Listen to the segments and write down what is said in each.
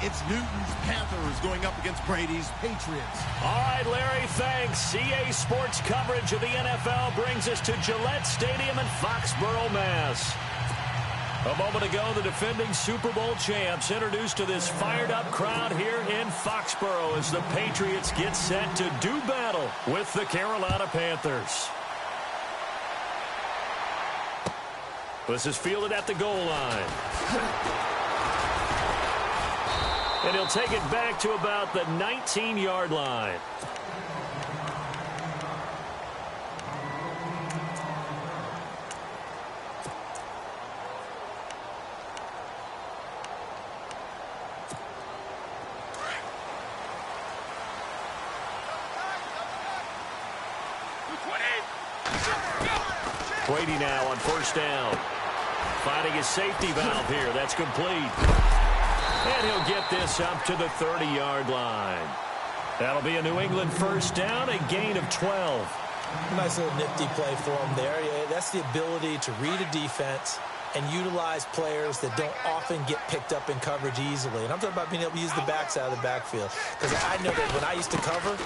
It's Newton's Panthers going up against Brady's Patriots. All right, Larry, thanks. EA Sports coverage of the NFL brings us to Gillette Stadium in Foxborough, Mass. A moment ago, the defending Super Bowl champs introduced to this fired-up crowd here in Foxborough as the Patriots get set to do battle with the Carolina Panthers. This is fielded at the goal line. And he'll take it back to about the 19-yard line. Brady now on first down. Finding his safety valve here. That's complete. And he'll get this up to the 30-yard line. That'll be a New England first down, a gain of 12. Nice little nifty play for him there. Yeah, that's the ability to read a defense and utilize players that don't often get picked up in coverage easily. And I'm talking about being able to use the backs out of the backfield. Because I know that when I used to cover,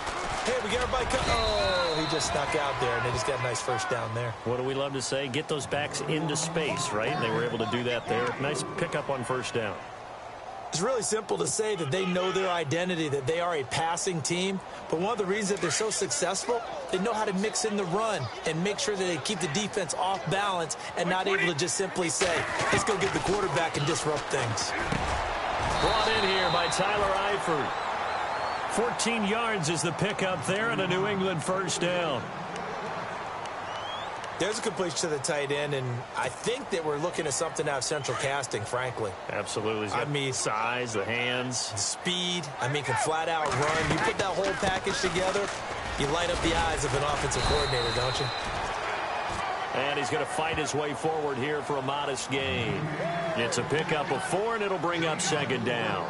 hey, we get everybody oh, he just snuck out there, and they just got a nice first down there. What do we love to say? Get those backs into space, right? And they were able to do that there. Nice pickup on first down. It's really simple to say that they know their identity, that they are a passing team. But one of the reasons that they're so successful, they know how to mix in the run and make sure that they keep the defense off balance and not able to just simply say, let's go get the quarterback and disrupt things. Brought in here by Tyler Eifert. 14 yards is the pickup there and a New England first down. There's a completion to the tight end, and I think that we're looking at something out of central casting, frankly. Absolutely. I mean, size, the hands. Speed. I mean, can flat out run. You put that whole package together, you light up the eyes of an offensive coordinator, don't you? And he's going to fight his way forward here for a modest gain. It's a pickup of 4, and it'll bring up second down.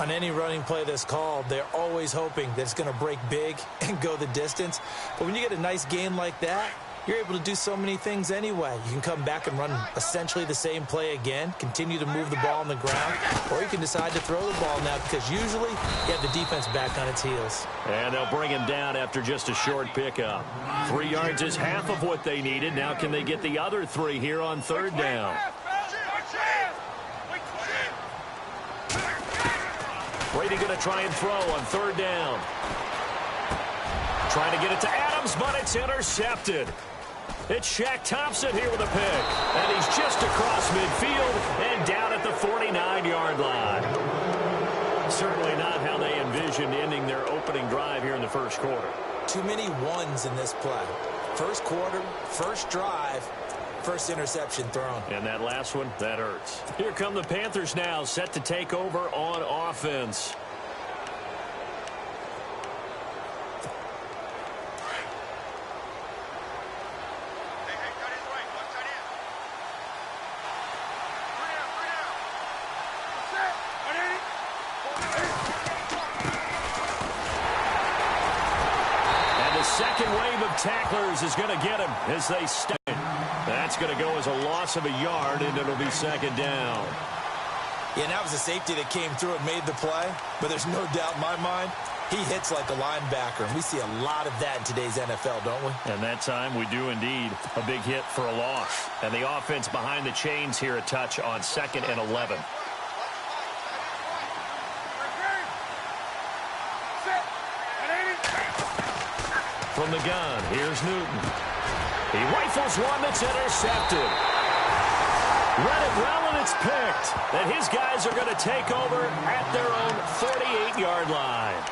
On any running play that's called, they're always hoping that it's going to break big and go the distance. But when you get a nice gain like that, you're able to do so many things anyway. You can come back and run essentially the same play again, continue to move the ball on the ground, or you can decide to throw the ball now because usually you have the defense back on its heels. And they'll bring him down after just a short pickup. 3 yards is half of what they needed. Now can they get the other 3 here on third down? Brady going to try and throw on third down. Trying to get it to Adams, but it's intercepted. It's Shaq Thompson here with a pick. And he's just across midfield and down at the 49-yard line. Certainly not how they envisioned ending their opening drive here in the first quarter. Too many ones in this play. First quarter, first drive, first interception thrown. And that last one, that hurts. Here come the Panthers now, set to take over on offense. Second wave of tacklers is going to get him as they stay. That's going to go as a loss of a yard, and it'll be second down. Yeah, and that was a safety that came through and made the play. But there's no doubt in my mind, he hits like a linebacker. And we see a lot of that in today's NFL, don't we? And that time we do indeed. A big hit for a loss. And the offense behind the chains here a touch on 2nd and 11. From the gun, here's Newton. He rifles one that's intercepted. Read it well, and it's picked. And his guys are going to take over at their own 48-yard line.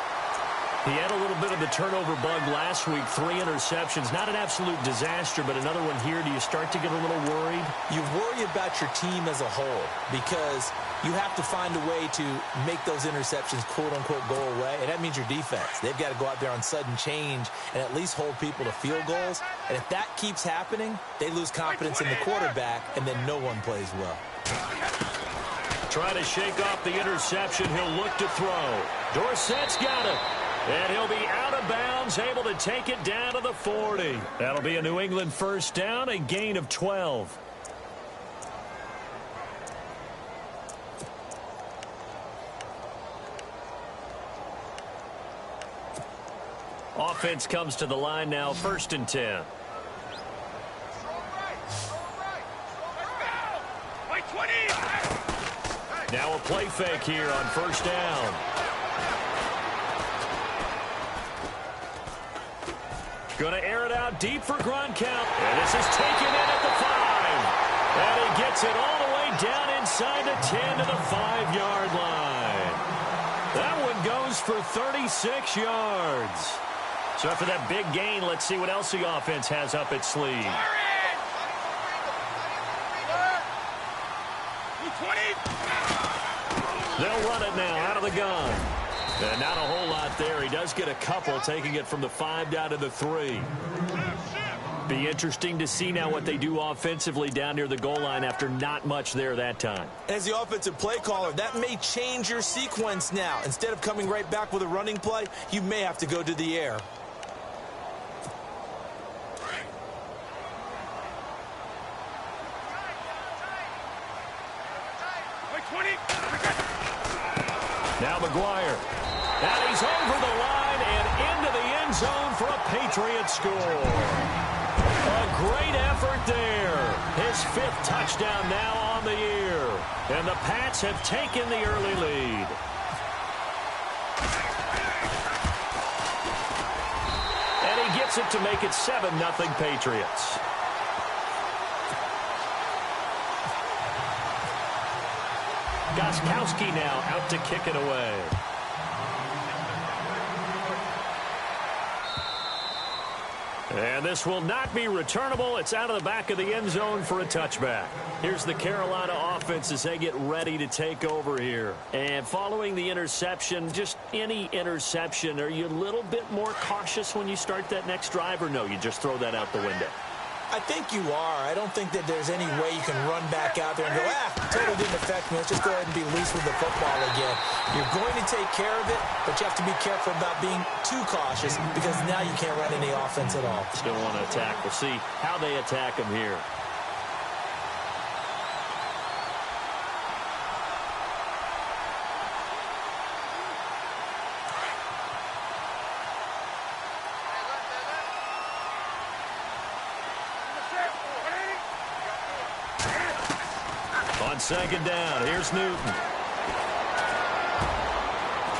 He had a little bit of the turnover bug last week, 3 interceptions. Not an absolute disaster, but another one here. Do you start to get a little worried? You worry about your team as a whole because you have to find a way to make those interceptions, quote-unquote, go away, and that means your defense. They've got to go out there on sudden change and at least hold people to field goals. And if that keeps happening, they lose confidence in the quarterback, and then no one plays well. Trying to shake off the interception. He'll look to throw. Dorsett's got it. And he'll be out of bounds, able to take it down to the 40. That'll be a New England first down, a gain of 12. Offense comes to the line now, 1st and 10. Now a play fake here on 1st down. Going to air it out deep for Gronkowski. And this is taken in at the 5. And he gets it all the way down inside the 10 to the 5-yard line. That one goes for 36 yards. So after that big gain, let's see what else the offense has up its sleeve. They'll run it now out of the gun. And not a whole lot there. He does get a couple, taking it from the 5 down to the 3. Be interesting to see now what they do offensively down near the goal line after not much there that time. As the offensive play caller, that may change your sequence now. Instead of coming right back with a running play, you may have to go to the air. Now McGuire. And he's over the line and into the end zone for a Patriot score. A great effort there. His 5th touchdown now on the year. And the Pats have taken the early lead. And he gets it to make it 7-0 Patriots. Gostkowski now out to kick it away. And this will not be returnable. It's out of the back of the end zone for a touchback. Here's the Carolina offense as they get ready to take over here. And following the interception, just any interception, are you a little bit more cautious when you start that next drive, or no, you just throw that out the window? I think you are. I don't think that there's any way you can run back out there and go, totally didn't affect me. Let's just go ahead and be loose with the football again. You're going to take care of it, but you have to be careful about being too cautious because now you can't run any offense at all. Still want to attack. We'll see how they attack him here. On 2nd down, here's Newton.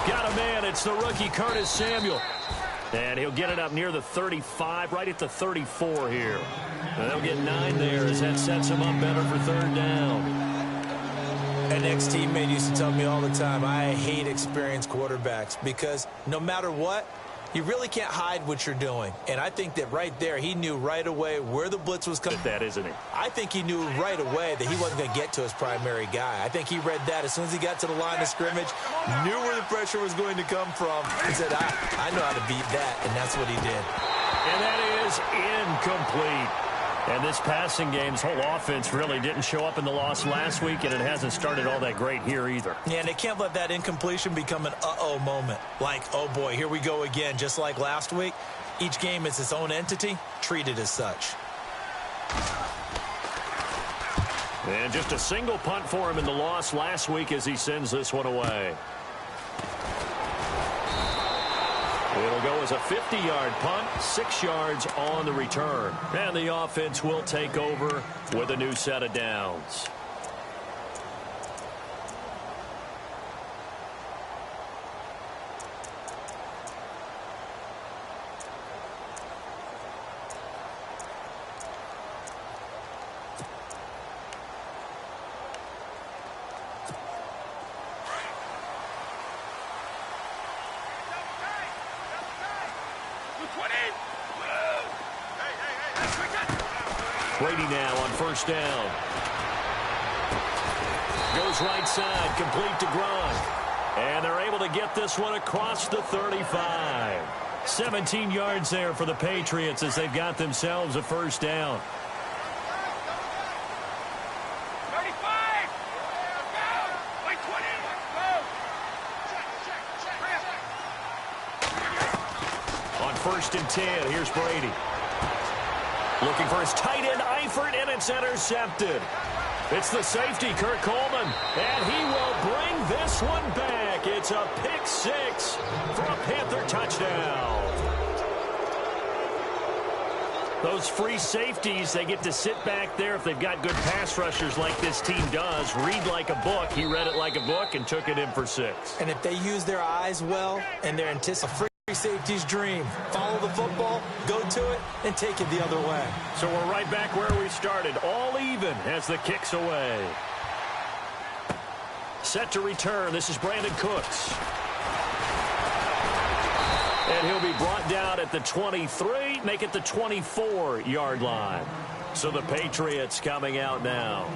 Got a man, it's the rookie Curtis Samuel. And he'll get it up near the 35, right at the 34 here. And they'll get 9 there as that sets him up better for 3rd down. An ex-teammate used to tell me all the time, I hate experienced quarterbacks because no matter what, you really can't hide what you're doing. And I think that right there, he knew right away where the blitz was coming. That, isn't he? I think he knew right away that he wasn't going to get to his primary guy. I think he read that as soon as he got to the line of scrimmage, knew where the pressure was going to come from, and said, I know how to beat that, and that's what he did. And that is incomplete. And this passing game's whole offense really didn't show up in the loss last week, and it hasn't started all that great here either. Yeah, and they can't let that incompletion become an uh-oh moment. Like, oh boy, here we go again, just like last week. Each game is its own entity, treated as such. And just a single punt for him in the loss last week as he sends this one away. It'll go as a 50-yard punt, 6 yards on the return. And the offense will take over with a new set of downs. Brady now on 1st down. Goes right side, complete to Gronk. And they're able to get this one across the 35. 17 yards there for the Patriots as they've got themselves a 1st down. On 1st and 10, here's Brady. Looking for his tight end, Eifert, and it's intercepted. It's the safety, Kurt Coleman, and he will bring this one back. It's a pick 6 for a Panther touchdown. Those free safeties, they get to sit back there if they've got good pass rushers like this team does. Read like a book. He read it like a book and took it in for 6. And if they use their eyes well and they're anticipating free safety's dream, follow the football, go to it, and take it the other way. So we're right back where we started, all even as the kick's away. Set to return. This is Brandon Cooks. And he'll be brought down at the 23, make it the 24-yard line. So the Patriots coming out now.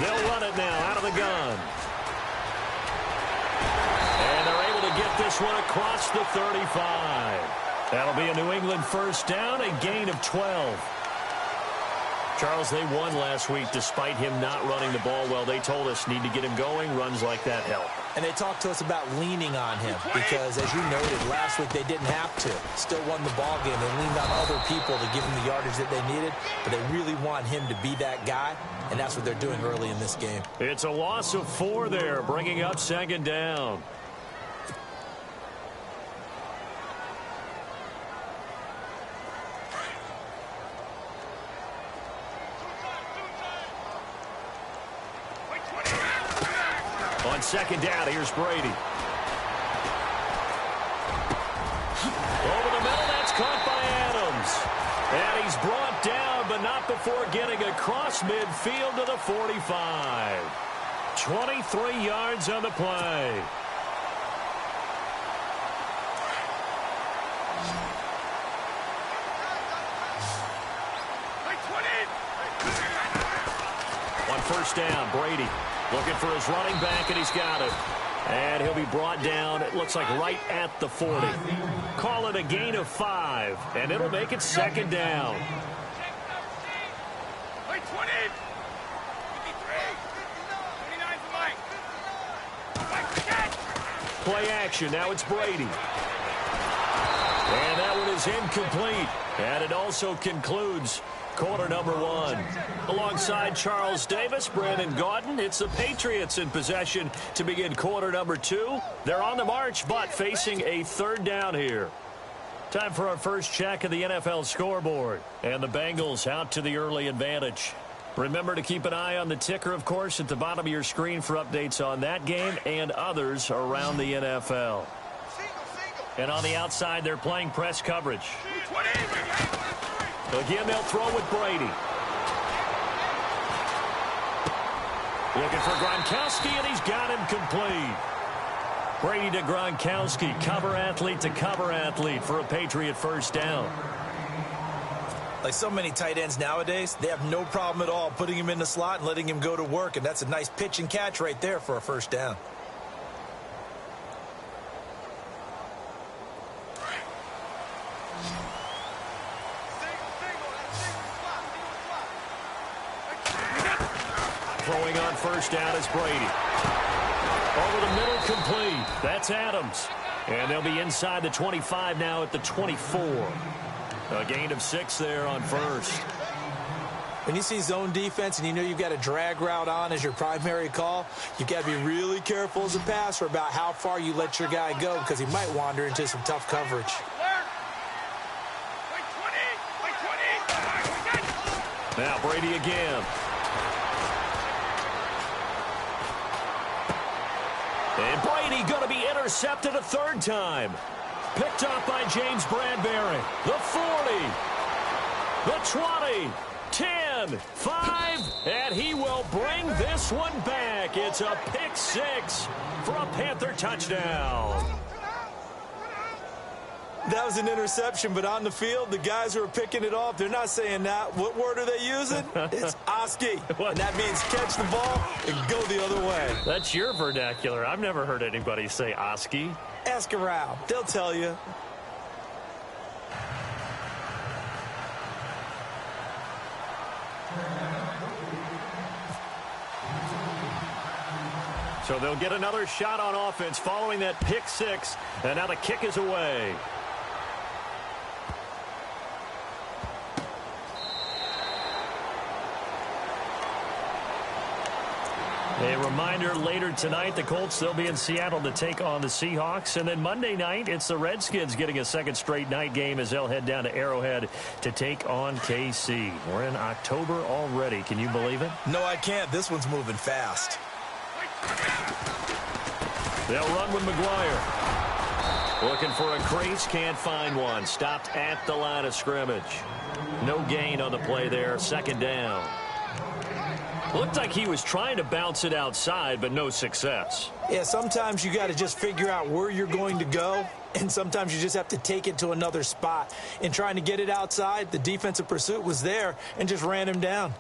They'll run it now out of the gun. And they're able to get this one across the 35. That'll be a New England first down, a gain of 12. Charles, they won last week despite him not running the ball well. They told us need to get him going. Runs like that help. And they talked to us about leaning on him because, as you noted, last week they didn't have to. Still won the ball game. They leaned on other people to give him the yardage that they needed, but they really want him to be that guy, and that's what they're doing early in this game. It's a loss of 4 there, bringing up 2nd down. On 2nd down, here's Brady. Over the middle, that's caught by Adams. And he's brought down, but not before getting across midfield to the 45. 23 yards on the play. On 1st down, Brady looking for his running back, and he's got it. And he'll be brought down, it looks like right at the 40. Call it a gain of 5, and it'll make it 2nd down. Play action, now it's Brady. And that one is incomplete. And it also concludes quarter number 1. Alongside Charles Davis, Brandon Gaudin, it's the Patriots in possession to begin quarter number 2. They're on the march, but facing a 3rd down here. Time for our first check of the NFL scoreboard. And the Bengals out to the early advantage. Remember to keep an eye on the ticker, of course, at the bottom of your screen for updates on that game and others around the NFL. And on the outside, they're playing press coverage. Again, they'll throw with Brady. Looking for Gronkowski, and he's got him complete. Brady to Gronkowski, cover athlete to cover athlete for a Patriot first down. Like so many tight ends nowadays, they have no problem at all putting him in the slot and letting him go to work, and that's a nice pitch and catch right there for a first down. Throwing on first down is Brady. Over the middle, complete. That's Adams. And they'll be inside the 25 now at the 24. A gain of 6 there on first. When you see zone defense and you know you've got a drag route on as your primary call, you've got to be really careful as a passer about how far you let your guy go because he might wander into some tough coverage. Now Brady again. And Brady going to be intercepted a 3rd time. Picked off by James Bradbury. The 40. The 20. 10. 5. And he will bring this one back. It's a pick 6 for a Panther touchdown. That was an interception, but on the field, the guys who are picking it off, they're not saying that. What word are they using? It's Oski. And that means catch the ball and go the other way. That's your vernacular. I've never heard anybody say Oski. Ask around. They'll tell you. So they'll get another shot on offense following that pick six, and now the kick is away. A reminder, later tonight, the Colts, they'll be in Seattle to take on the Seahawks. And then Monday night, it's the Redskins getting a second straight night game as they'll head down to Arrowhead to take on KC. We're in October already. Can you believe it? No, I can't. This one's moving fast. They'll run with McGuire. Looking for a crease, can't find one. Stopped at the line of scrimmage. No gain on the play there, second down. Looked like he was trying to bounce it outside, but no success. Yeah, sometimes you got to just figure out where you're going to go, and sometimes you just have to take it to another spot. In trying to get it outside, the defensive pursuit was there and just ran him down.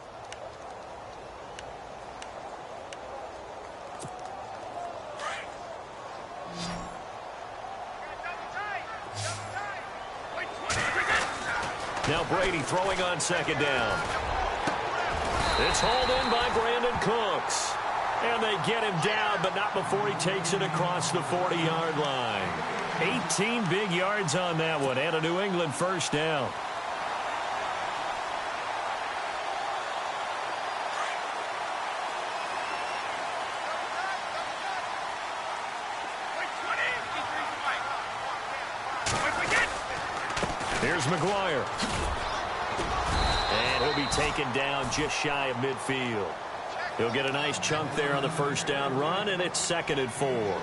Now Brady throwing on second down. It's hauled in by Brandon Cooks. And they get him down, but not before he takes it across the 40-yard line. 18 big yards on that one, and a New England first down. Here's McGuire. And he'll be taken down just shy of midfield. He'll get a nice chunk there on the first down run, and it's 2nd and 4.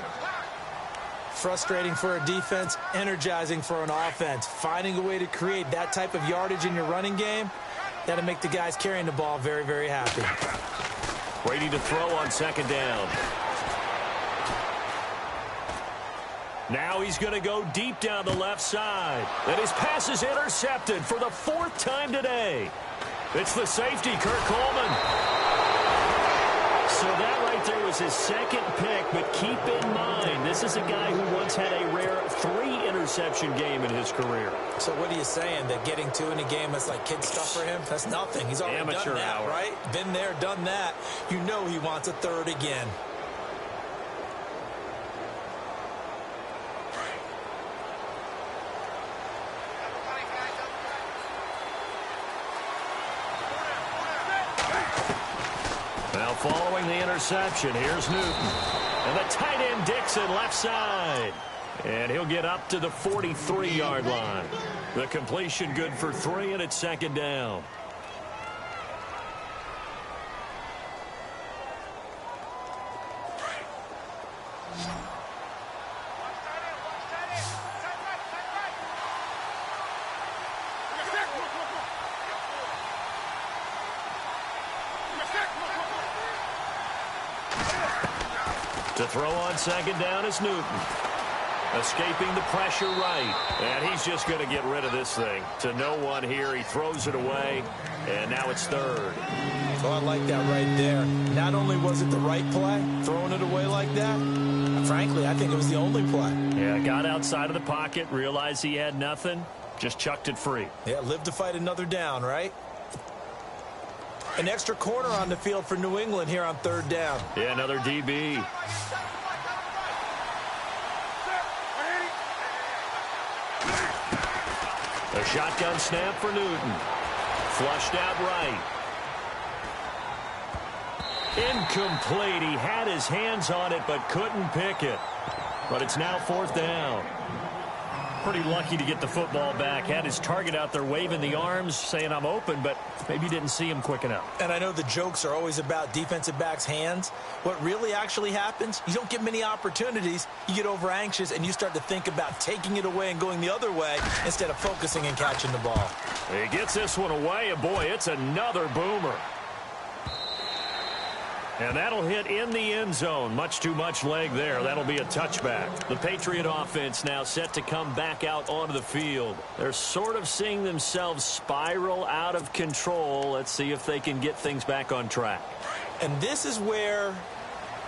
Frustrating for a defense, energizing for an offense. Finding a way to create that type of yardage in your running game, that'll make the guys carrying the ball very, very happy. Brady to throw on second down. Now he's going to go deep down the left side. And his pass is intercepted for the 4th time today. It's the safety, Kurt Coleman. So that right there was his 2nd pick, but keep in mind, this is a guy who once had a rare 3-interception game in his career. So what are you saying, that getting 2 in a game is like kid stuff for him? That's nothing. He's already Amateur done that, hour. right? Been there, done that. You know he wants a 3rd again. Now following the interception, here's Newton. And the tight end Dixon left side. And he'll get up to the 43-yard line. The completion good for 3, and it's 2nd down. To throw on second down is Newton. Escaping the pressure right. And he's just going to get rid of this thing. To no one here. He throws it away. And now it's 3rd. So I like that right there. Not only was it the right play, throwing it away like that, frankly, I think it was the only play. Yeah, got outside of the pocket, realized he had nothing, just chucked it free. Yeah, live to fight another down, right? An extra corner on the field for New England here on 3rd down. Yeah, another DB. A shotgun snap for Newton. Flushed out right. Incomplete. He had his hands on it but couldn't pick it. But it's now 4th down. Pretty lucky to get the football back. Had his target out there waving the arms, saying I'm open, but maybe didn't see him quick enough. And I know the jokes are always about defensive backs' hands. What really actually happens, you don't get many opportunities. You get over anxious, and you start to think about taking it away and going the other way instead of focusing and catching the ball. He gets this one away, and boy, it's another boomer. And that'll hit in the end zone. Much too much leg there. That'll be a touchback. The Patriot offense now set to come back out onto the field. They're sort of seeing themselves spiral out of control. Let's see if they can get things back on track. And this is where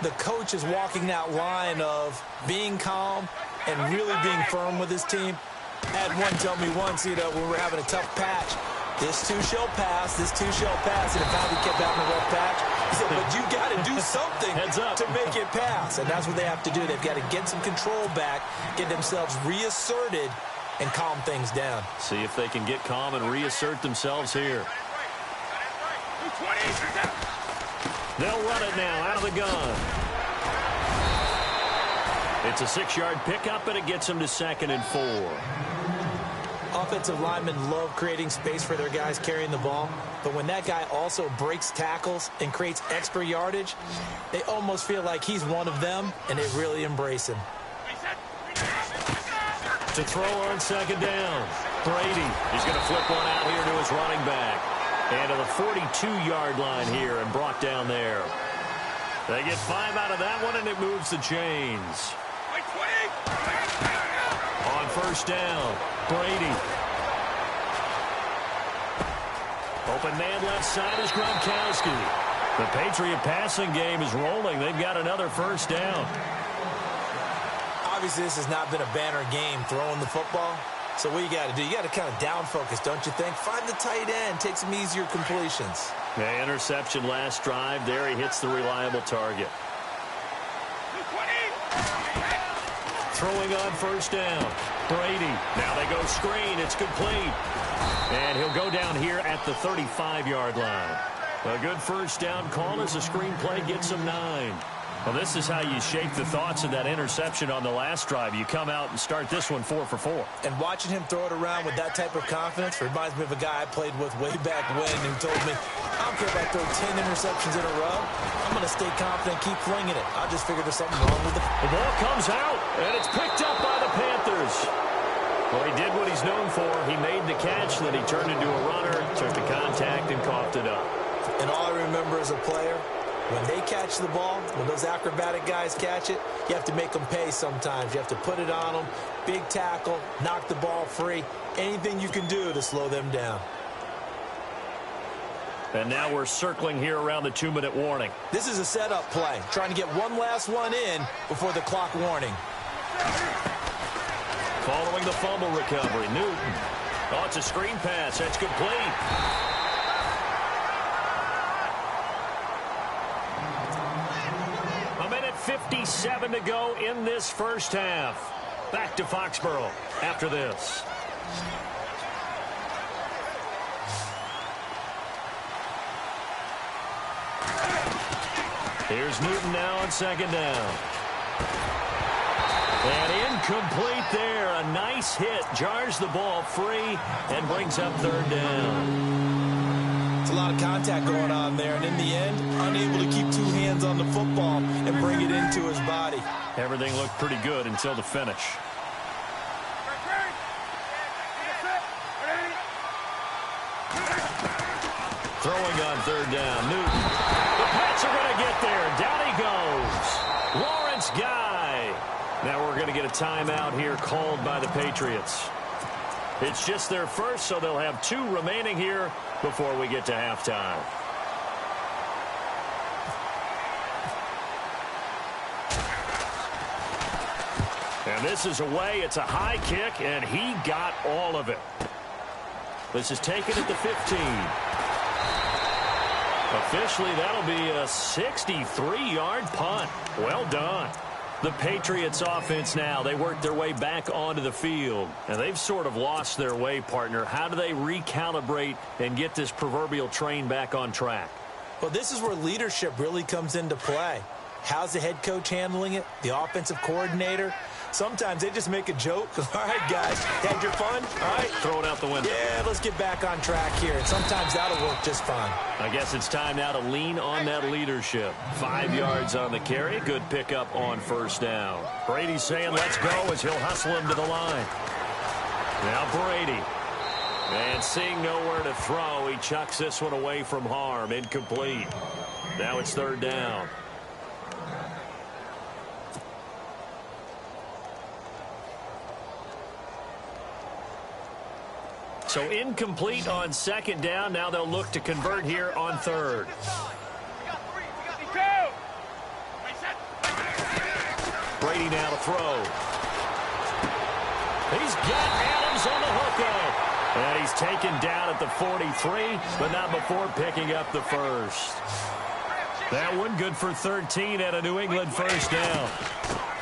the coach is walking that line of being calm and really being firm with his team. I had one tell me once, when we were having a tough patch, this too shall pass, this too shall pass. And in fact, he kept having a rough patch. But you got to do something Heads up to make it pass. And that's what they have to do. They've got to get some control back, get themselves reasserted, and calm things down. See if they can get calm and reassert themselves here. They'll run it now out of the gun. It's a 6-yard pickup, and it gets them to 2nd and 4. Offensive linemen love creating space for their guys carrying the ball, but when that guy also breaks tackles and creates extra yardage, they almost feel like he's one of them, and they really embrace him. To throw on 2nd down. Brady, he's going to flip one out here to his running back. And to the 42-yard line here and brought down there. They get 5 out of that one, and it moves the chains. On 1st down, Brady. Open man left side is Gronkowski. The Patriot passing game is rolling. They've got another 1st down. Obviously, this has not been a banner game throwing the football. So what you got to do, you got to kind of down focus, don't you think? Find the tight end, take some easier completions. Yeah, interception last drive. There he hits the reliable target. Throwing on 1st down. Brady. Now they go screen. It's complete. And he'll go down here at the 35-yard line. A good 1st down call as the screenplay gets him 9. Well, this is how you shape the thoughts of that interception on the last drive. You come out and start this one 4 for 4. And watching him throw it around with that type of confidence reminds me of a guy I played with way back when who told me, I don't care if I throw 10 interceptions in a row. I'm going to stay confident, keep flinging it. I just figured there's something wrong with it. The ball comes out, and it's picked up by the Panthers. Well, he did what he's known for. He made the catch, then he turned into a runner, took the contact, and coughed it up. And all I remember as a player, when they catch the ball, when those acrobatic guys catch it, you have to make them pay sometimes. You have to put it on them, big tackle, knock the ball free, anything you can do to slow them down. And now we're circling here around the 2-minute warning. This is a setup play, trying to get one last one in before the clock warning. Following the fumble recovery, Newton. Oh, it's a screen pass. That's complete. A minute 57 to go in this 1st half. Back to Foxborough after this. Here's Newton now on 2nd down. And incomplete there. A nice hit. Jars the ball free and brings up 3rd down. It's a lot of contact going on there. And in the end, unable to keep 2 hands on the football and bring it into his body. Everything looked pretty good until the finish. Throwing on 3rd down. Newton. The Pats are going to get there. Down he goes. Lawrence Guy. Now we're going to get a timeout here called by the Patriots. It's just their first, so they'll have 2 remaining here before we get to halftime. And this is away. It's a high kick, and he got all of it. This is taken at the 15. Officially, that'll be a 63-yard punt. Well done. The Patriots offense now, they work their way back onto the field. And they've sort of lost their way, partner. How do they recalibrate and get this proverbial train back on track? Well, this is where leadership really comes into play. How's the head coach handling it? The offensive coordinator? Sometimes they just make a joke. All right, guys, had your fun? All right. Throw it out the window. Yeah, let's get back on track here. And sometimes that'll work just fine. I guess it's time now to lean on that leadership. 5 yards on the carry. Good pickup on 1st down. Brady's saying let's go as he'll hustle him to the line. Now Brady. And seeing nowhere to throw, he chucks this one away from harm. Incomplete. Now it's 3rd down. So incomplete on 2nd down. Now they'll look to convert here on 3rd. Brady now to throw. He's got Adams on the hookup. And he's taken down at the 43, but not before picking up the 1st. That one good for 13 at a New England first down.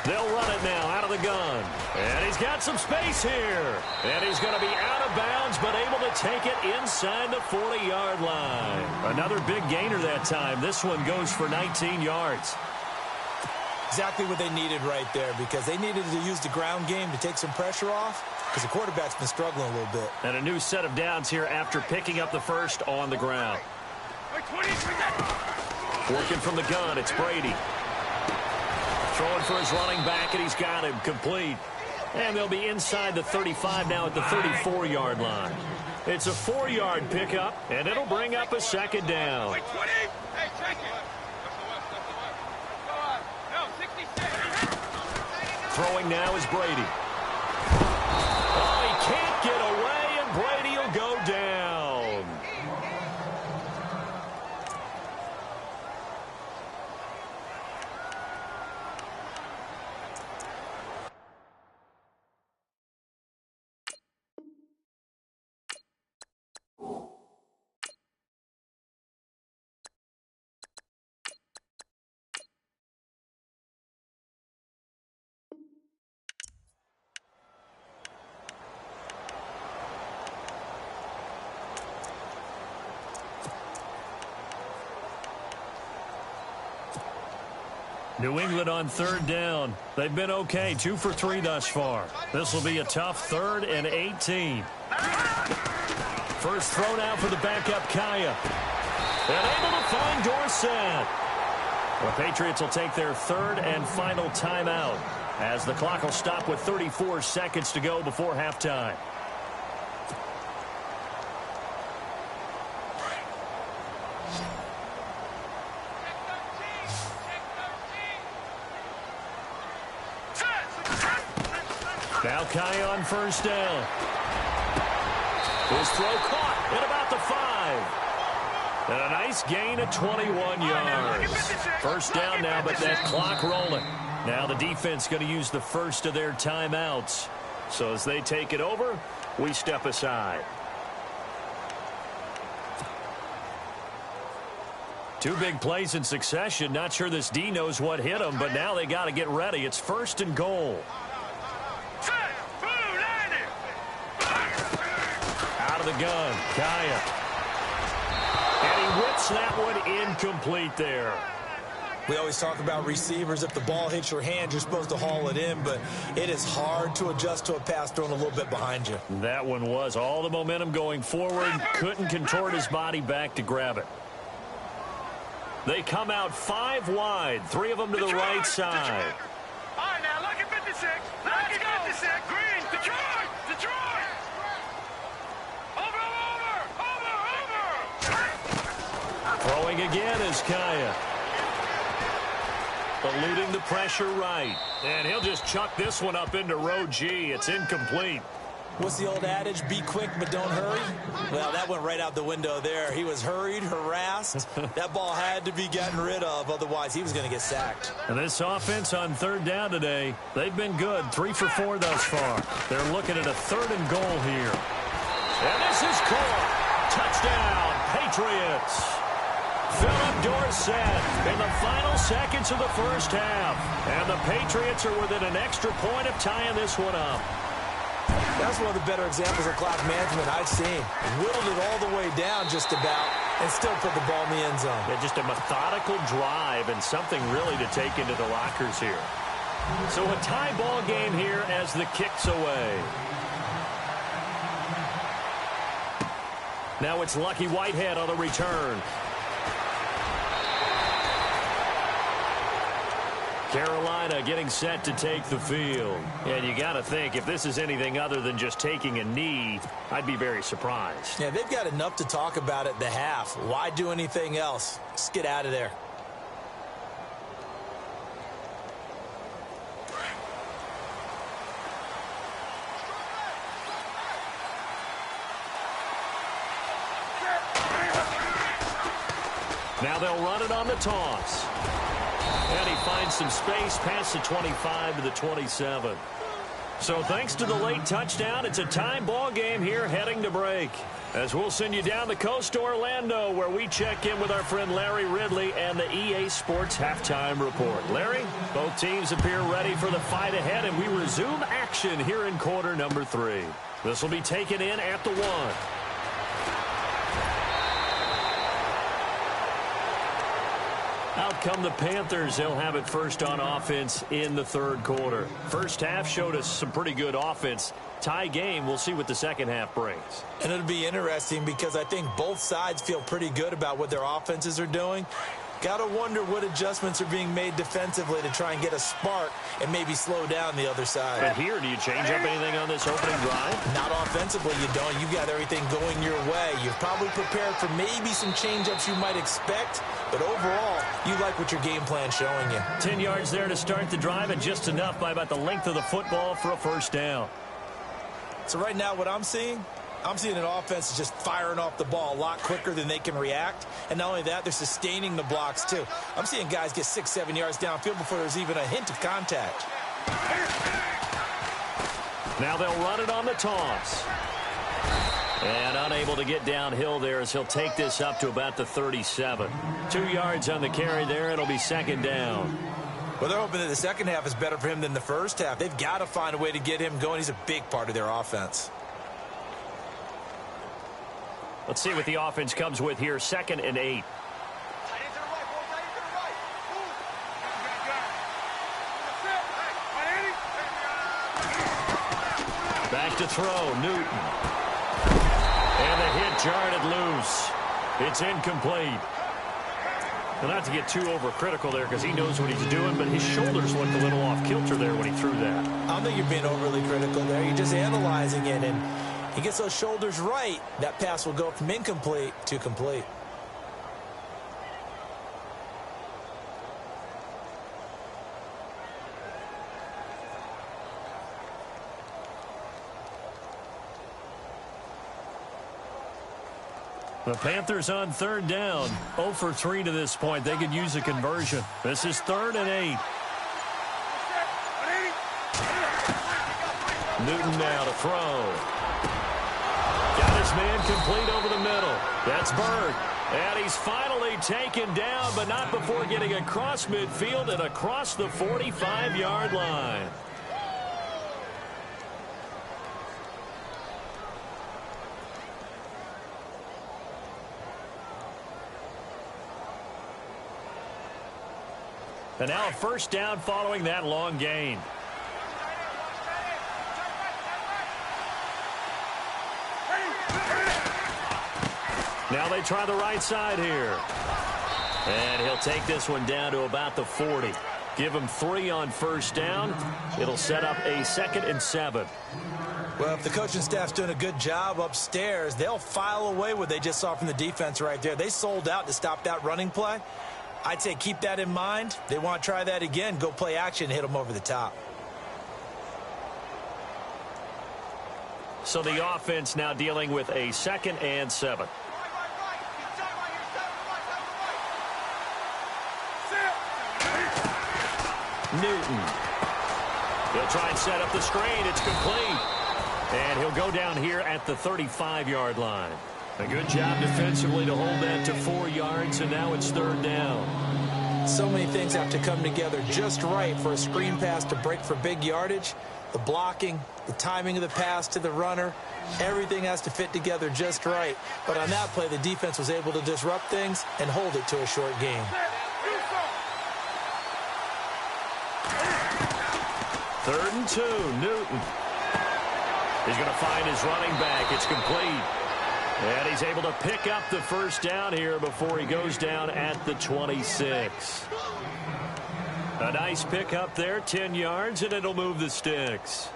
They'll run it now out of the gun. And he's got some space here. And he's going to be out of bounds, but able to take it inside the 40-yard line. Another big gainer that time. This one goes for 19 yards. Exactly what they needed right there, because they needed to use the ground game to take some pressure off, because the quarterback's been struggling a little bit. And a new set of downs here after picking up the first on the ground. Working from the gun, it's Brady. Throwing for his running back, and he's got him complete. And they'll be inside the 35 now at the 34-yard line. It's a 4-yard pickup, and it'll bring up a second down. Throwing now is Brady. Oh, he can't get away, and Brady will go down. New England on third down. They've been okay, 2 for 3 thus far. This will be a tough 3rd and 18. First throw now for the backup Kaya. And able to find Dorsett. The Patriots will take their 3rd and final timeout as the clock will stop with 34 seconds to go before halftime. Now Kaya on first down. His throw caught at about the 5. And a nice gain of 21 yards. First down now, but that clock rolling. Now the defense going to use the first of their timeouts. So as they take it over, we step aside. 2 big plays in succession. Not sure this D knows what hit him, but now they got to get ready. It's 1st and goal. Out of the gun, Kaya. And he whips that one incomplete there. We always talk about receivers. If the ball hits your hand, you're supposed to haul it in, but it is hard to adjust to a pass thrown a little bit behind you. That one was all the momentum going forward. Couldn't contort his body back to grab it. They come out 5 wide, 3 of them to the right side. All right, now, look at 56. Look at 56. Green, Detroit, Detroit. Over. Throwing again is Kaya. Eluding the pressure right. And he'll just chuck this one up into row G. It's incomplete. What's the old adage? Be quick, but don't hurry? Well, that went right out the window there. He was hurried, harassed. That ball had to be gotten rid of. Otherwise, he was going to get sacked. And this offense on third down today, they've been good. 3 for 4 thus far. They're looking at a 3rd and goal here. And this is caught. Touchdown, Patriots. Philip Dorsett in the final seconds of the first half. And the Patriots are within an extra point of tying this one up. That's one of the better examples of clock management I've seen. Whittled it all the way down just about and still put the ball in the end zone. Yeah, just a methodical drive and something really to take into the lockers here. So a tie ball game here as the kick's away. Now it's Lucky Whitehead on the return. Carolina getting set to take the field. And you got to think, if this is anything other than just taking a knee, I'd be very surprised. Yeah, they've got enough to talk about at the half. Why do anything else? Just get out of there. Now they'll run it on the toss. And he finds some space past the 25 to the 27. So thanks to the late touchdown, it's a tie ball game here heading to break. As we'll send you down the coast to Orlando, where we check in with our friend Larry Ridley and the EA Sports Halftime Report. Larry, both teams appear ready for the fight ahead, and we resume action here in quarter number 3. This will be taken in at the 1. Out come the Panthers. They'll have it first on offense in the third quarter. First half showed us some pretty good offense. Tie game. We'll see what the second half brings. And it'll be interesting because I think both sides feel pretty good about what their offenses are doing. Got to wonder what adjustments are being made defensively to try and get a spark and maybe slow down the other side. But here, do you change up anything on this opening drive? Not offensively, you don't. You got everything going your way. You're probably prepared for maybe some change-ups you might expect, but overall, you like what your game plan's showing you. 10 yards there to start the drive, and just enough by about the length of the football for a first down. So right now, what I'm seeing an offense is just firing off the ball a lot quicker than they can react. And not only that, they're sustaining the blocks, too. I'm seeing guys get 6-7 yards downfield before there's even a hint of contact. Now they'll run it on the toss. And unable to get downhill there as he'll take this up to about the 37. 2 yards on the carry there. It'll be second down. Well, they're hoping that the second half is better for him than the first half. They've got to find a way to get him going. He's a big part of their offense. Let's see what the offense comes with here. 2nd and 8. Back to throw, Newton. And the hit jarred it loose. It's incomplete. Well, not to get too overcritical there because he knows what he's doing, but his shoulders looked a little off kilter there when he threw that. I don't think you're being overly critical there. You're just analyzing it, and he gets those shoulders right, that pass will go from incomplete to complete. The Panthers on third down. 0 for 3 to this point. They could use a conversion. This is 3rd and 8. Newton now to throw. Got his man complete over the middle. That's Bird. And he's finally taken down, but not before getting across midfield and across the 45-yard line. And now a first down following that long gain. Now they try the right side here. And he'll take this one down to about the 40. Give him 3 on first down. It'll set up a 2nd and 7. Well, if the coaching staff's doing a good job upstairs, they'll file away what they just saw from the defense right there. They sold out to stop that running play. I'd say keep that in mind. They want to try that again. Go play action, hit them over the top. So the offense now dealing with a 2nd and 7. Newton. He'll try and set up the screen. It's complete. And he'll go down here at the 35-yard line. A good job defensively to hold that to 4 yards, and now it's 3rd down. So many things have to come together just right for a screen pass to break for big yardage. The blocking, the timing of the pass to the runner, everything has to fit together just right. But on that play, the defense was able to disrupt things and hold it to a short game. 3rd and 2, Newton. He's going to find his running back. It's complete. And he's able to pick up the first down here before he goes down at the 26. A nice pick up there, 10 yards, and it'll move the sticks.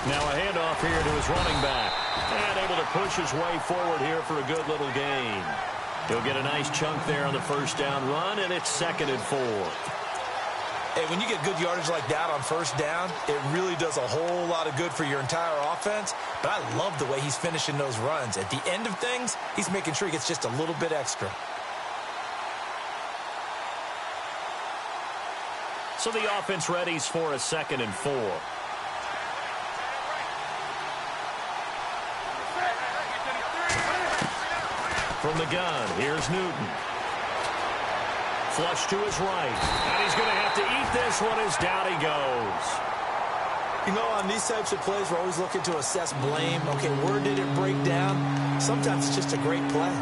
Now a handoff here to his running back. And able to push his way forward here for a good little gain. He'll get a nice chunk there on the first down run, and it's 2nd and 4. Hey, when you get good yardage like that on first down, it really does a whole lot of good for your entire offense. But I love the way he's finishing those runs. At the end of things, he's making sure he gets just a little bit extra. So the offense readies for a 2nd and 4. From the gun, here's Newton. Flush to his right. And he's going to have to eat this one as down he goes. You know, on these types of plays, we're always looking to assess blame. Okay, where did it break down? Sometimes it's just a great play.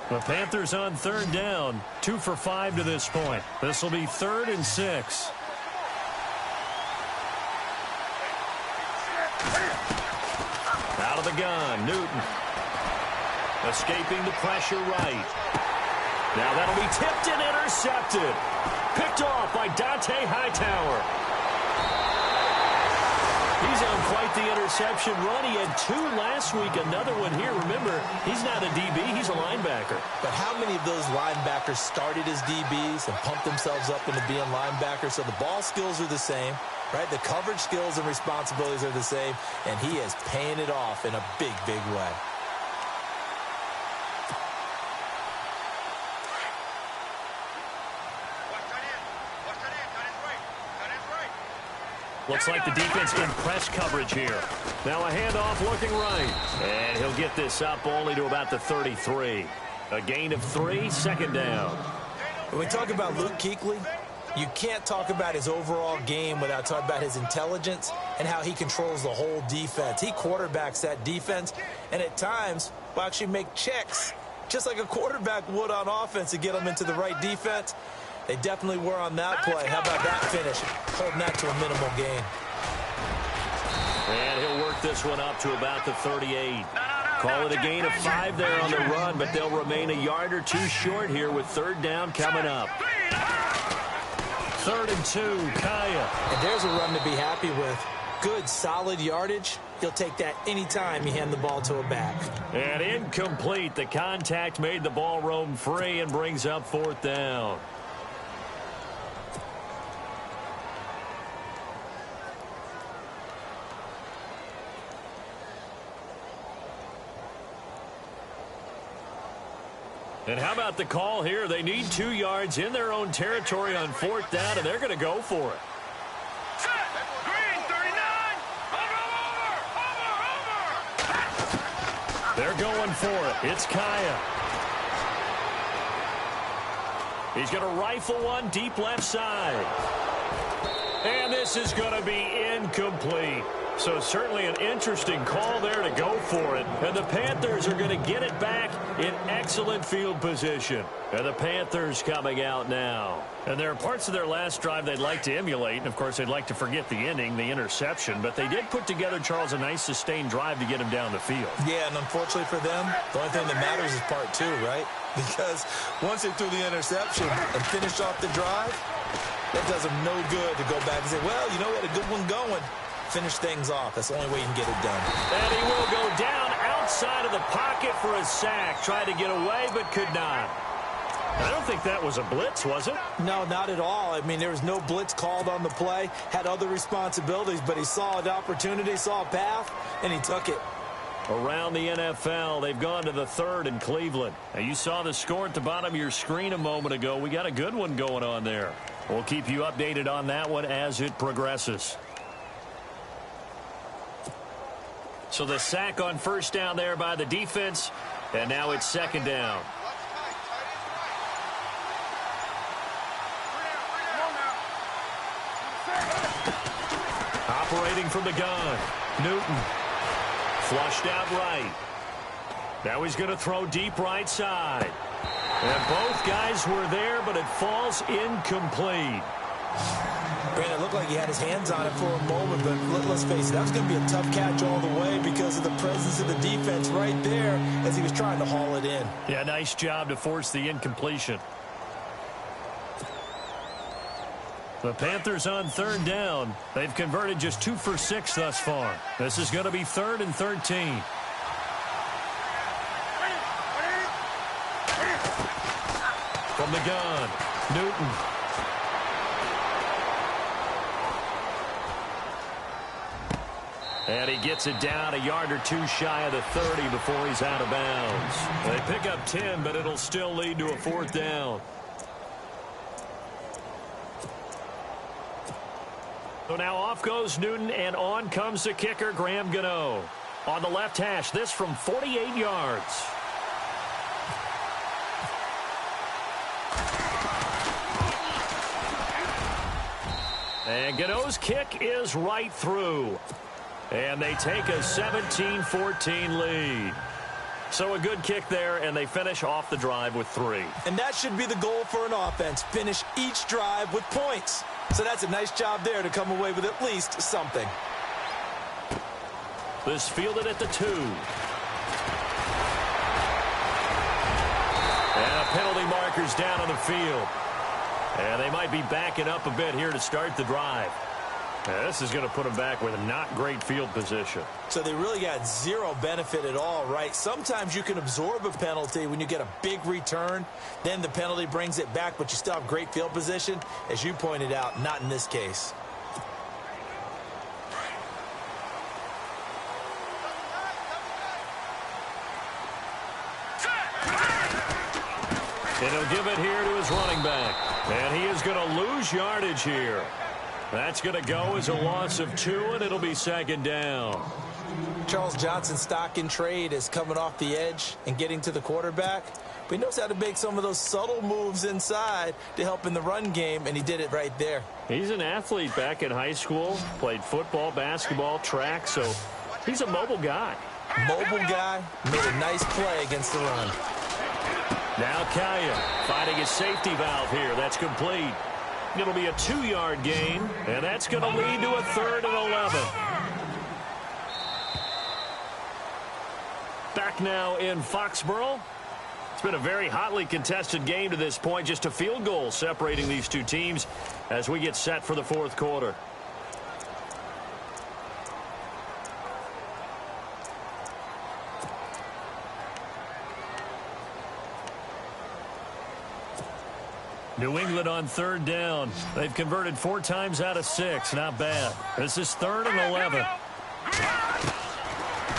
The Panthers on 3rd down. 2 for 5 to this point. This will be 3rd and 6. Out of the gun, Newton. Escaping the pressure right. Now that'll be tipped and intercepted. Picked off by Dante Hightower. He's on quite the interception run. He had 2 last week, another one here. Remember, he's not a DB, he's a linebacker. But how many of those linebackers started as DBs and pumped themselves up into being linebackers? So the ball skills are the same, right? The coverage skills and responsibilities are the same, and he is paying it off in a big, big way. Looks like the defense in press coverage here. Now a handoff looking right. And he'll get this up only to about the 33. A gain of 3, 2nd down. When we talk about Luke Kuechly, you can't talk about his overall game without talking about his intelligence and how he controls the whole defense. He quarterbacks that defense, and at times will actually make checks, just like a quarterback would on offense to get them into the right defense. They definitely were on that play. How about that finish? Holding that to a minimal gain. And he'll work this one up to about the 38. Call it a gain of 5 there on the run, but they'll remain a yard or 2 short here with 3rd down coming up. 3rd and 2, Kaya. And there's a run to be happy with. Good, solid yardage. He'll take that anytime you hand the ball to a back. And incomplete. The contact made the ball roam free and brings up 4th down. And how about the call here? They need 2 yards in their own territory on 4th down, and they're going to go for it. Set. Green, 39. Over. They're going for it. It's Kaya. He's going to rifle one deep left side. And this is going to be incomplete. So certainly an interesting call there to go for it. And the Panthers are going to get it back in excellent field position. And the Panthers coming out now. And there are parts of their last drive they'd like to emulate. And, of course, they'd like to forget the ending, the interception. But they did put together, Charles, a nice sustained drive to get him down the field. Yeah, and unfortunately for them, the only thing that matters is part 2, right? Because once they threw the interception and finished off the drive, that does them no good to go back and say, well, you know, we had a good one going. Finish things off. That's the only way you can get it done. And he will go down outside of the pocket for a sack. Tried to get away, but could not. I don't think that was a blitz, was it? No, not at all. I mean, there was no blitz called on the play. Had other responsibilities, but he saw an opportunity, saw a path, and he took it. Around the NFL, they've gone to the 3rd in Cleveland. Now, you saw the score at the bottom of your screen a moment ago. We got a good one going on there. We'll keep you updated on that one as it progresses. So the sack on 1st down there by the defense, and now it's 2nd down. Operating from the gun, Newton. Flushed out right. Now he's going to throw deep right side. And both guys were there, but it falls incomplete. Brandon, it looked like he had his hands on it for a moment, but let's face it, that was going to be a tough catch all the way because of the presence of the defense right there as he was trying to haul it in. Yeah, nice job to force the incompletion. The Panthers on 3rd down. They've converted just 2 for 6 thus far. This is going to be 3rd and 13. From the gun, Newton. And he gets it down a yard or two shy of the 30 before he's out of bounds. They pick up 10, but it'll still lead to a 4th down. So now off goes Newton, and on comes the kicker, Graham Gano. On the left hash, this from 48 yards. And Gano's kick is right through. And they take a 17-14 lead. So a good kick there, and they finish off the drive with 3. And that should be the goal for an offense. Finish each drive with points. So that's a nice job there to come away with at least something. This fielded at the 2. And a penalty marker's down on the field. And they might be backing up a bit here to start the drive. This is going to put them back with not great field position. So they really got zero benefit at all, right? Sometimes you can absorb a penalty when you get a big return. Then the penalty brings it back, but you still have great field position. As you pointed out, not in this case. And he'll give it here to his running back. And he is going to lose yardage here. That's going to go as a loss of 2, and it'll be 2nd down. Charles Johnson's stock in trade is coming off the edge and getting to the quarterback. But he knows how to make some of those subtle moves inside to help in the run game, and he did it right there. He's an athlete back in high school, played football, basketball, track, so he's a mobile guy. Mobile guy, made a nice play against the run. Now Kaya finding his safety valve here. That's complete. It'll be a 2-yard gain, and that's going to lead to a 3rd and 11. Back now in Foxborough. It's been a very hotly contested game to this point. Just a field goal separating these two teams as we get set for the 4th quarter. New England on 3rd down. They've converted 4 times out of 6. Not bad. This is 3rd and 11.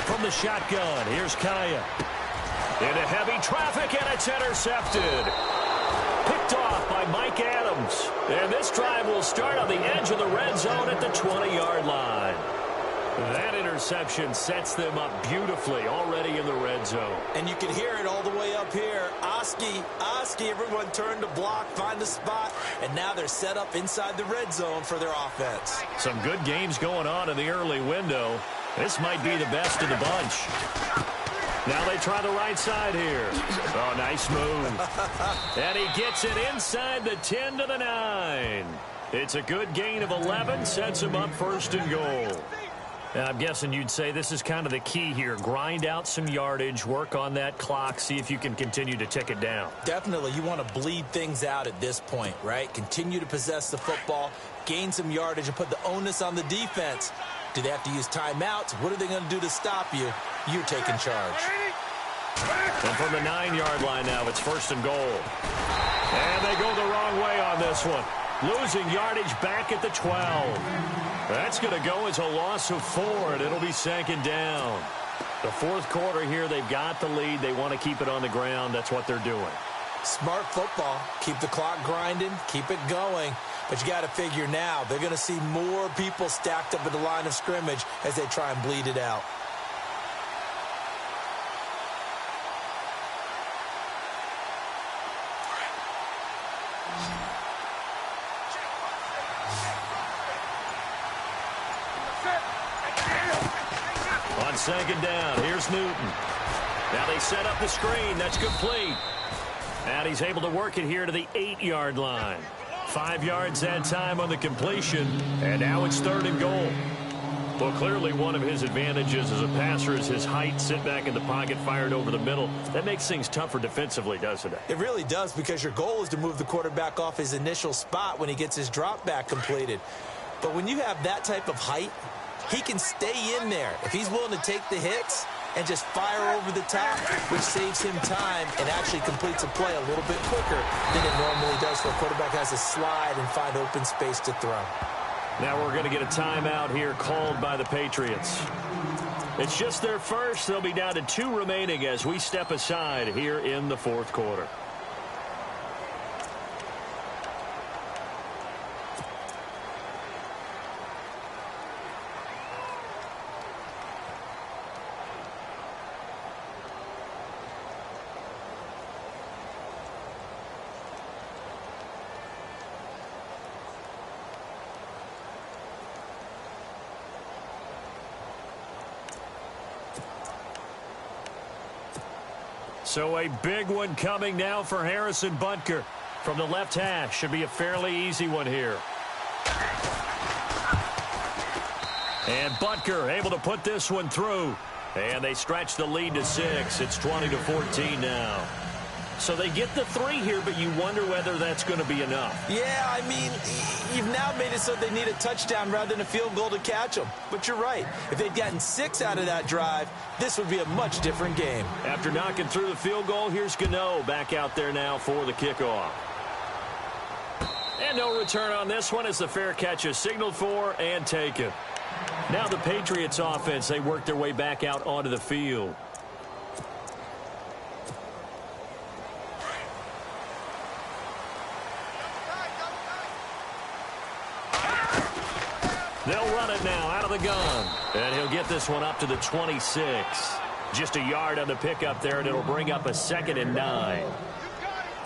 From the shotgun, here's Kaya. Into heavy traffic, and it's intercepted. Picked off by Mike Adams. And this drive will start on the edge of the red zone at the 20-yard line. That interception sets them up beautifully already in the red zone. And you can hear it all the way up here. Oski, everyone turned to block, find the spot, and now they're set up inside the red zone for their offense. Some good games going on in the early window. This might be the best of the bunch. Now they try the right side here. Oh, nice move. And he gets it inside the 10 to the 9. It's a good gain of 11, sets him up 1st and goal. I'm guessing you'd say this is kind of the key here. Grind out some yardage, work on that clock, see if you can continue to tick it down. Definitely. You want to bleed things out at this point, right? Continue to possess the football, gain some yardage, and put the onus on the defense. Do they have to use timeouts? What are they going to do to stop you? You're taking charge. And from the 9-yard line now, it's 1st and goal. And they go the wrong way on this one. Losing yardage back at the 12. That's going to go as a loss of 4, and it'll be 2nd down. The 4th quarter here, they've got the lead. They want to keep it on the ground. That's what they're doing. Smart football. Keep the clock grinding. Keep it going. But you got to figure now, they're going to see more people stacked up at the line of scrimmage as they try and bleed it out. On 2nd down, here's Newton. Now they set up the screen. That's complete. And he's able to work it here to the 8-yard line. 5 yards that time on the completion. And now it's 3rd and goal. Well, clearly one of his advantages as a passer is his height. Sit back in the pocket, fired over the middle. That makes things tougher defensively, doesn't it? It really does, because your goal is to move the quarterback off his initial spot when he gets his drop back completed. But when you have that type of height, he can stay in there. If he's willing to take the hits, and just fire over the top, which saves him time and actually completes a play a little bit quicker than it normally does, so a quarterback has to slide and find open space to throw. Now we're going to get a timeout here called by the Patriots. It's just their first. They'll be down to 2 remaining as we step aside here in the fourth quarter. So a big one coming now for Harrison Butker from the left hash. Should be a fairly easy one here. And Butker able to put this one through. And they stretch the lead to 6. It's 20-14 now. So they get the 3 here, but you wonder whether that's going to be enough. Yeah, I mean, you've now made it so they need a touchdown rather than a field goal to catch them. But you're right. If they'd gotten 6 out of that drive, this would be a much different game. After knocking through the field goal, here's Gano back out there now for the kickoff. And no return on this one as the fair catch is signaled for and taken. Now the Patriots offense, they work their way back out onto the field. They'll run it now out of the gun. And he'll get this one up to the 26. Just a yard on the pickup there, and it'll bring up a 2nd and 9.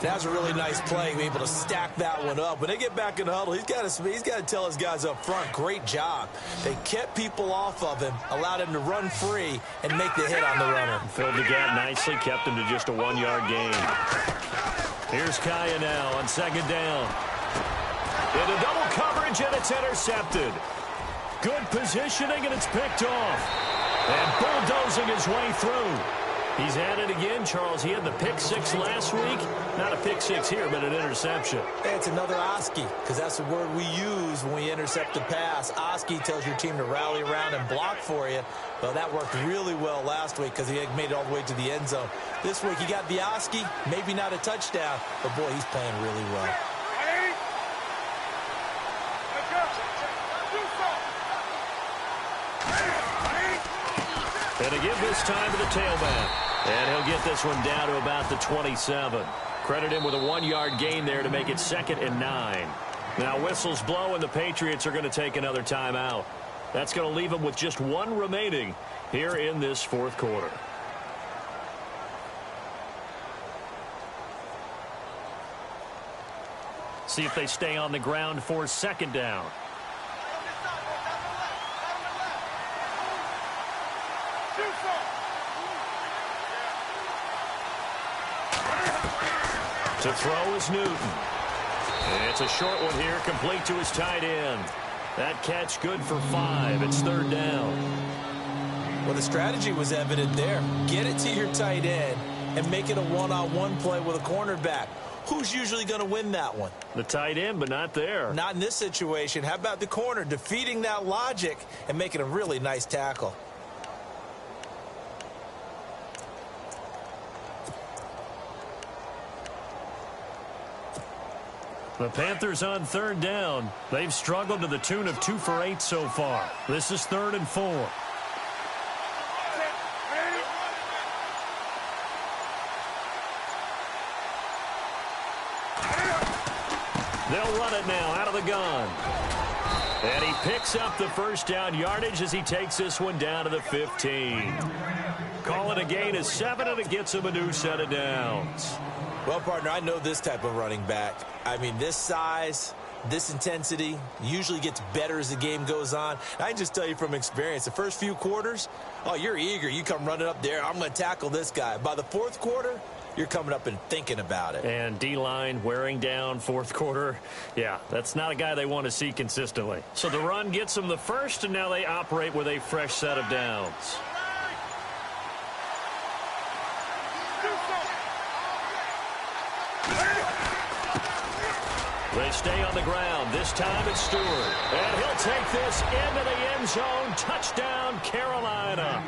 That was a really nice play, able to stack that one up. When they get back in the huddle, he's got to tell his guys up front, great job. They kept people off of him, allowed him to run free, and make the hit on the runner. Filled the gap nicely, kept him to just a 1-yard gain. Here's Kaya now on 2nd down. Into double coverage, and it's intercepted. Good positioning, and it's picked off. And bulldozing his way through. He's at it again, Charles. He had the pick 6 last week. Not a pick 6 here, but an interception. Hey, it's another Oski, because that's the word we use when we intercept a pass. Oski tells your team to rally around and block for you. Well, that worked really well last week because he made it all the way to the end zone. This week, he got the Oski, maybe not a touchdown, but, boy, he's playing really well. And to give this time to the tailback. And he'll get this one down to about the 27. Credit him with a 1-yard gain there to make it 2nd and 9. Now whistles blow, and the Patriots are going to take another timeout. That's going to leave them with just 1 remaining here in this fourth quarter. See if they stay on the ground for 2nd down. To throw is Newton. And it's a short one here, complete to his tight end. That catch good for 5. It's 3rd down. Well, the strategy was evident there. Get it to your tight end and make it a one-on-one play with a cornerback. Who's usually going to win that one? The tight end, but not there. Not in this situation. How about the corner defeating that logic and making a really nice tackle? The Panthers on 3rd down. They've struggled to the tune of 2 for 8 so far. This is 3rd and 4. They'll run it now out of the gun. And he picks up the 1st down yardage as he takes this one down to the 15. Call it a gain of 7, and it gets him a new set of downs. Well, partner, I know this type of running back. I mean, this size, this intensity usually gets better as the game goes on. I can just tell you from experience, the first few quarters, oh, you're eager. You come running up there, I'm going to tackle this guy. By the 4th quarter, you're coming up and thinking about it. And D-line wearing down 4th quarter. Yeah, that's not a guy they want to see consistently. So the run gets them the 1st, and now they operate with a fresh set of downs. They stay on the ground. This time it's Stewart. And he'll take this into the end zone. Touchdown, Carolina.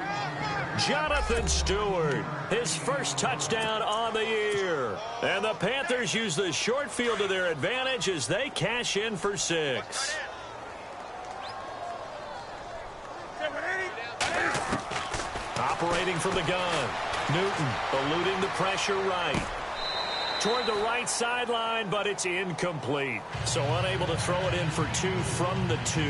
Jonathan Stewart, his first touchdown on the year. And the Panthers use the short field to their advantage as they cash in for 6. Operating from the gun, Newton eluding the pressure right. Toward the right sideline, but it's incomplete. So unable to throw it in for 2 from the 2.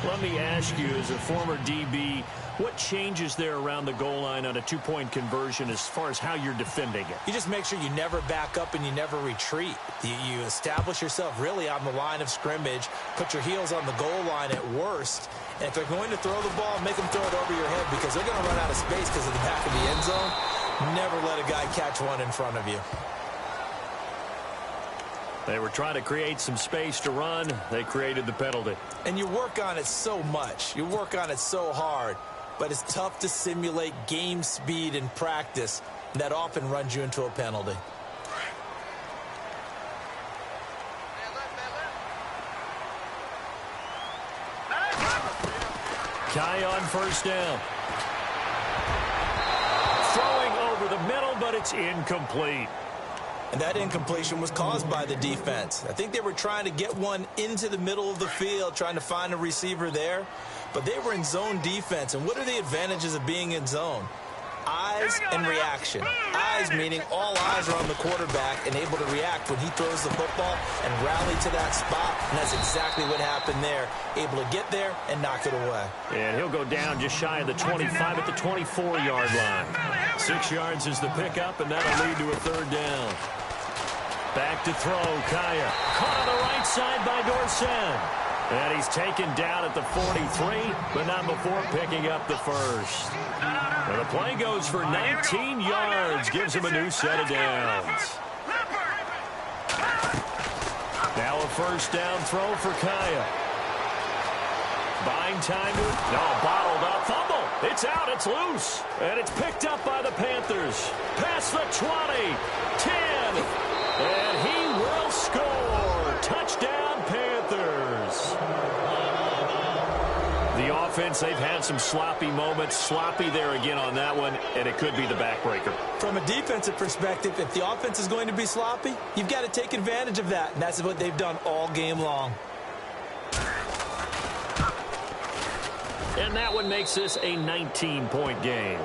Let me ask you, as a former DB, what changes there around the goal line on a 2-point conversion as far as how you're defending it? You just make sure you never back up and you never retreat. You establish yourself really on the line of scrimmage, put your heels on the goal line at worst, and if they're going to throw the ball, make them throw it over your head because they're going to run out of space because of the back of the end zone. Never let a guy catch one in front of you. They were trying to create some space to run. They created the penalty. And you work on it so much. You work on it so hard. But it's tough to simulate game speed in practice. And that often runs you into a penalty. Kai on first down. Throwing over the middle, but it's incomplete. And that incompletion was caused by the defense. I think they were trying to get one into the middle of the field, trying to find a receiver there. But they were in zone defense. And what are the advantages of being in zone? Eyes and reaction. Eyes meaning all eyes are on the quarterback and able to react when he throws the football and rally to that spot. And that's exactly what happened there. Able to get there and knock it away. And he'll go down just shy of the 25 at the 24-yard line. 6 yards is the pickup, and that'll lead to a 3rd down. Back to throw, Kaya. Caught on the right side by Dorsett. And he's taken down at the 43, but not before picking up the first. And the play goes for 19 yards, gives him a new set of downs. Now a first down throw for Kaya. Buying time to it. No, bottled up. Fumble. It's out. It's loose. And it's picked up by the Panthers. Past the 20. 10. And he will score. Touchdown, Panthers. The offense, they've had some sloppy moments. Sloppy there again on that one, and it could be the backbreaker. From a defensive perspective, if the offense is going to be sloppy, you've got to take advantage of that, and that's what they've done all game long. And that one makes this a 19-point game.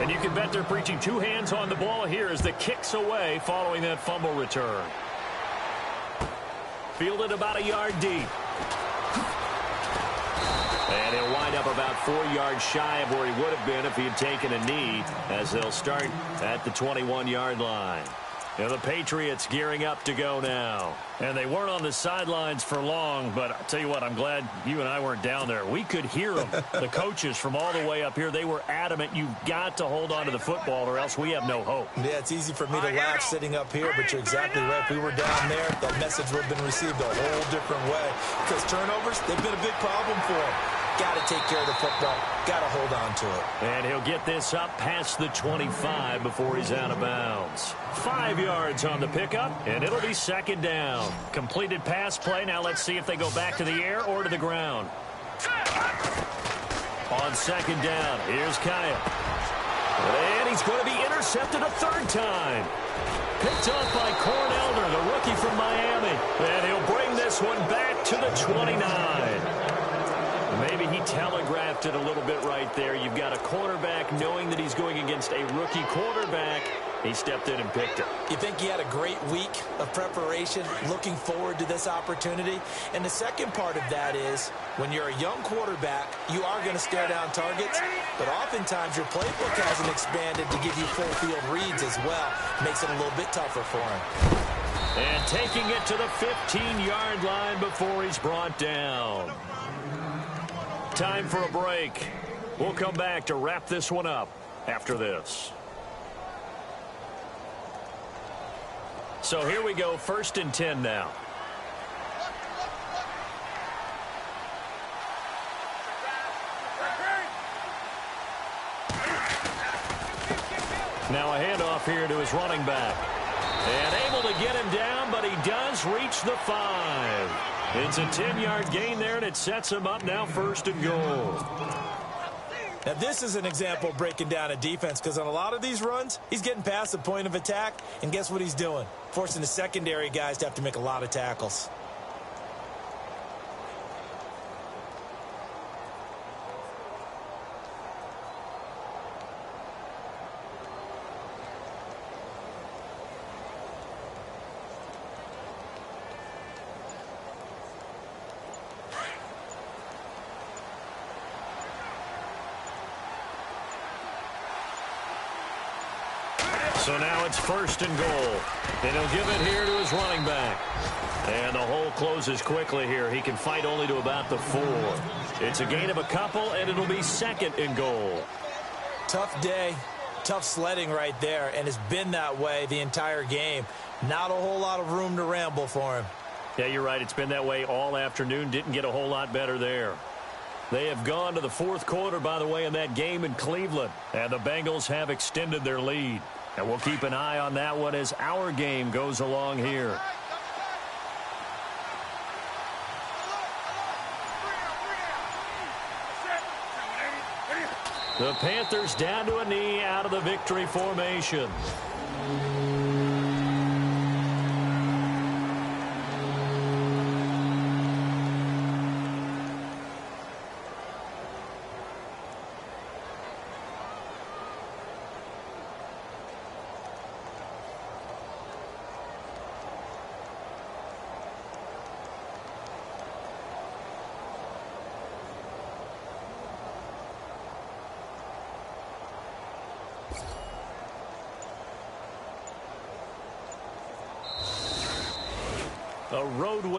And you can bet they're preaching 2 hands on the ball here as the kick's away following that fumble return. Fielded about a yard deep. And he'll wind up about 4 yards shy of where he would have been if he had taken a knee, as they'll start at the 21-yard line. And the Patriots gearing up to go now. And they weren't on the sidelines for long, but I'll tell you what, I'm glad you and I weren't down there. We could hear them. The coaches from all the way up here, they were adamant, you've got to hold on to the football or else we have no hope. Yeah, it's easy for me to laugh sitting up here, but you're exactly right. If we were down there, that message would have been received a whole different way. Because turnovers, they've been a big problem for them. Got to take care of the football. Got to hold on to it. And he'll get this up past the 25 before he's out of bounds. 5 yards on the pickup, and it'll be 2nd down. Completed pass play. Now let's see if they go back to the air or to the ground. On 2nd down, here's Kaya. And he's going to be intercepted a 3rd time. Picked up by Cornelder, the rookie from Miami. And he'll bring this one back to the 29. Maybe he telegraphed it a little bit right there. You've got a quarterback knowing that he's going against a rookie quarterback. He stepped in and picked it. You think he had a great week of preparation, looking forward to this opportunity? And the second part of that is, when you're a young quarterback, you are going to stare down targets, but oftentimes your playbook hasn't expanded to give you full field reads as well. Makes it a little bit tougher for him. And taking it to the 15-yard line before he's brought down. Time for a break. We'll come back to wrap this one up after this. So here we go, 1st and 10 now. Now a handoff here to his running back. And able to get him down, but he does reach the 5. It's a 10-yard gain there, and it sets him up now 1st and goal. Now, this is an example of breaking down a defense, because on a lot of these runs, he's getting past the point of attack, and guess what he's doing? Forcing the secondary guys to have to make a lot of tackles. So now it's 1st and goal. And he'll give it here to his running back. And the hole closes quickly here. He can fight only to about the 4. It's a gain of a couple, and it'll be 2nd and goal. Tough day, tough sledding right there, and it's been that way the entire game. Not a whole lot of room to ramble for him. Yeah, you're right. It's been that way all afternoon. Didn't get a whole lot better there. They have gone to the 4th quarter, by the way, in that game in Cleveland. And the Bengals have extended their lead. And we'll keep an eye on that one as our game goes along here. The Panthers down to a knee out of the victory formation. A road win.